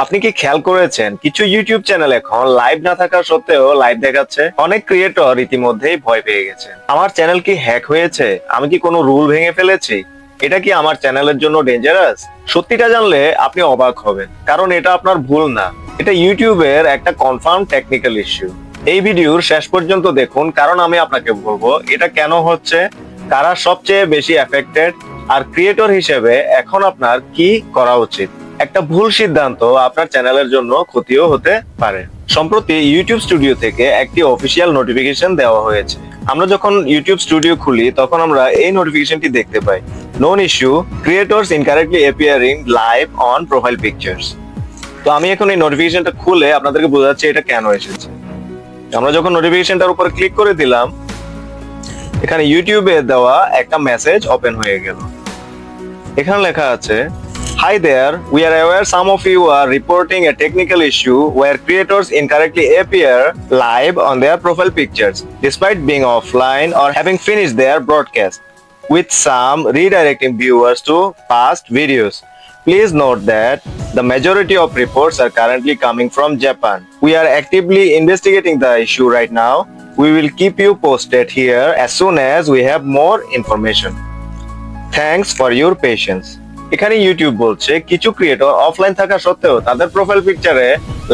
আপনি কি খেয়াল করেছেন কিছু ইউটিউব চ্যানেল এখন লাইভ না থাকা সত্ত্বেও লাইভ দেখাচ্ছে? অনেক ক্রিয়েটর ইতিমধ্যেই ভয় পেয়ে গেছে। আমার চ্যানেল কি হ্যাক হয়েছে? আমি কি কোনো রুল ভেঙে ফেলেছি? এটা কি আমার চ্যানেলের জন্য ডেঞ্জারাস? সত্যিটা জানলে আপনি অবাক হবেন, কারণ এটা আপনার ভুল না, এটা ইউটিউবের একটা কনফার্ম টেকনিক্যাল ইস্যু। এই ভিডিওর শেষ পর্যন্ত দেখুন, কারণ আমি আপনাকে বলবো এটা কেন হচ্ছে, কারা সবচেয়ে বেশি এফেক্টেড, আর ক্রিয়েটর হিসেবে এখন আপনার কি করা উচিত। একটা ভুল সিদ্ধান্ত আপনার চ্যানেলের জন্য ক্ষতিও হতে পারে। সম্প্রতি ইউটিউব স্টুডিও থেকে একটি অফিসিয়াল নোটিফিকেশন দেওয়া হয়েছে। আমরা যখন ইউটিউব স্টুডিও খুলি তখন আমরা এই নোটিফিকেশনটি দেখতে পাই, known issue, creators incorrectly appearing live on profile pictures. তো আমি এখন এই নোটিফিকেশনটা খুলে আপনাদেরকে বোঝাচ্ছি এটা কেন এসেছে। আমরা যখন নোটিফিকেশনটার উপর ক্লিক করে দিলাম, এখানে ইউটিউবে দেওয়া একটা মেসেজ ওপেন হয়ে গেল। এখানে লেখা আছে, Hi there, we are aware some of you are reporting a technical issue where creators incorrectly appear live on their profile pictures, despite being offline or having finished their broadcast, with some redirecting viewers to past videos. Please note that the majority of reports are currently coming from Japan. We are actively investigating the issue right now. We will keep you posted here as soon as we have more information. Thanks for your patience. এখানে YouTube বলছে কিছু creator offline থাকা সত্ত্বেও তাদের profile পিকচারে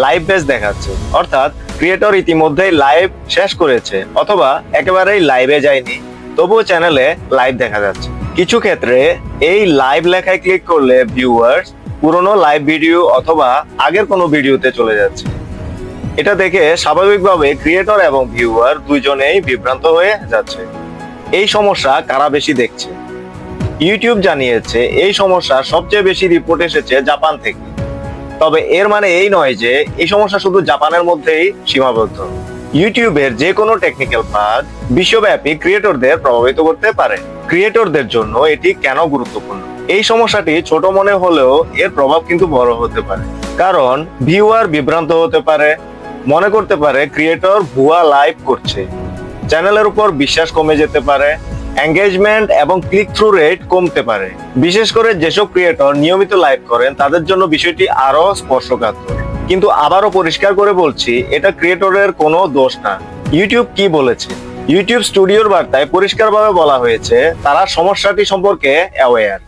live base দেখাচ্ছে, অর্থাৎ creator ইতিমধ্যেই live শেষ করেছে অথবা একেবারেই লাইভে যায়নি, তবুও চ্যানেলে লাইভ দেখা যাচ্ছে। কিছু ক্ষেত্রে এই লাইভ লেখায় ক্লিক করলে ভিউয়ার্স পুরনো লাইভ ভিডিও অথবা আগের কোনো ভিডিওতে চলে যাচ্ছে। এটা দেখে স্বাভাবিকভাবে ক্রিয়েটর এবং ভিউয়ার দুইজনেই বিভ্রান্ত হয়ে যাচ্ছে। এই সমস্যা কারা বেশি দেখছে? ইউটিউব জানিয়েছে এই সমস্যা সবচেয়ে বেশি রিপোর্ট এসেছে জাপান থেকে। তবে এর মানে এই নয় যে এই সমস্যা শুধু জাপানের মধ্যেই সীমাবদ্ধ। ইউটিউবের যে কোনো টেকনিক্যাল বাগ বিশ্বব্যাপী ক্রিয়েটরদের প্রভাবিত করতে পারে। ক্রিয়েটরদের জন্য এটি কেন গুরুত্বপূর্ণ? এই সমস্যাটি ছোট মনে হলেও এর প্রভাব কিন্তু বড় হতে পারে, কারণ ভিউয়ার বিভ্রান্ত হতে পারে, মনে করতে পারে ক্রিয়েটর ভুয়া লাইভ করছে, চ্যানেলের উপর বিশ্বাস কমে যেতে পারে, এঙ্গেজমেন্ট এবং ক্লিক থ্রু রেট কমতে পারে। বিশেষ করে যেসব ক্রিয়েটর নিয়মিত লাইভ করেন তাদের জন্য বিষয়টি আরো স্পর্শকাতর। কিন্তু আবারও পরিষ্কার করে বলছি, এটা ক্রিয়েটরের কোনো দোষ না। ইউটিউব কি বলেছে? ইউটিউব স্টুডিওর বার্তায় পরিষ্কারভাবে বলা হয়েছে তারা সমস্যাটি সম্পর্কে অ্যাওয়্যার।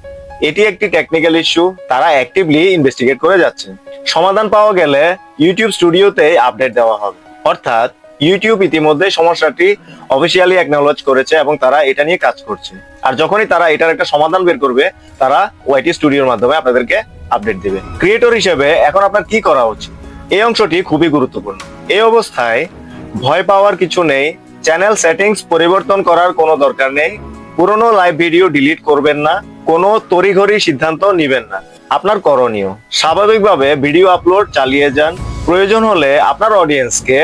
এটি একটি টেকনিক্যাল ইস্যু, তারা অ্যাক্টিভলি ইনভেস্টিগেট করে যাচ্ছে। সমাধান পাওয়া গেলে ইউটিউব স্টুডিওতে আপডেট দেওয়া হবে। অর্থাৎ ইউটিউব ইতিমধ্যে সমস্যাটি অফিসিয়ালি অ্যাকনলেজ করেছে এবং তারা এটা নিয়ে কাজ করছে। আর যখনই তারা এটার একটা সমাধান বের করবে, তারা ওয়াইটি স্টুডিওর মাধ্যমে আপনাদেরকে আপডেট দিবে। ক্রিয়েটর হিসেবে এখন আপনার কি করা উচিত? এই অংশটি খুবই গুরুত্বপূর্ণ। এই অবস্থায় ভয় পাওয়ার কিছু নেই। চ্যানেল সেটিংস পরিবর্তন করার কোনো দরকার নেই। পুরনো লাইভ ভিডিও ডিলিট করবেন না। কোনো তড়িঘড়ি সিদ্ধান্ত নেবেন না। আপনার করণীয়, স্বাভাবিকভাবে ভিডিও আপলোড চালিয়ে যান। প্রয়োজন হলে আপনার অডিয়েন্সকে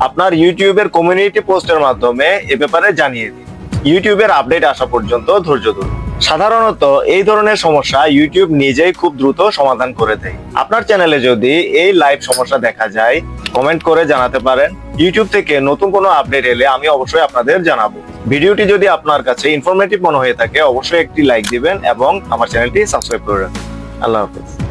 আপনার ইউটিউবের কমিউনিটি পোস্টের মাধ্যমে এ ব্যাপারে জানিয়ে দিন। ইউটিউবের আপডেট আসা পর্যন্ত ধৈর্য ধরুন। সাধারণত এই ধরনের সমস্যা ইউটিউব নিজেই খুব দ্রুত সমাধান করে দেয়। আপনার চ্যানেলে যদি এই লাইভ সমস্যা দেখা যায়, কমেন্ট করে জানাতে পারেন। ইউটিউব থেকে নতুন কোনো আপডেট এলে আমি অবশ্যই আপনাদের জানাবো। ভিডিওটি যদি আপনার কাছে ইনফরমেটিভ মনে হয়ে থাকে, অবশ্যই একটি লাইক দিবেন এবং আমার চ্যানেলটি সাবস্ক্রাইব করে রাখবেন। আল্লাহ হাফেজ।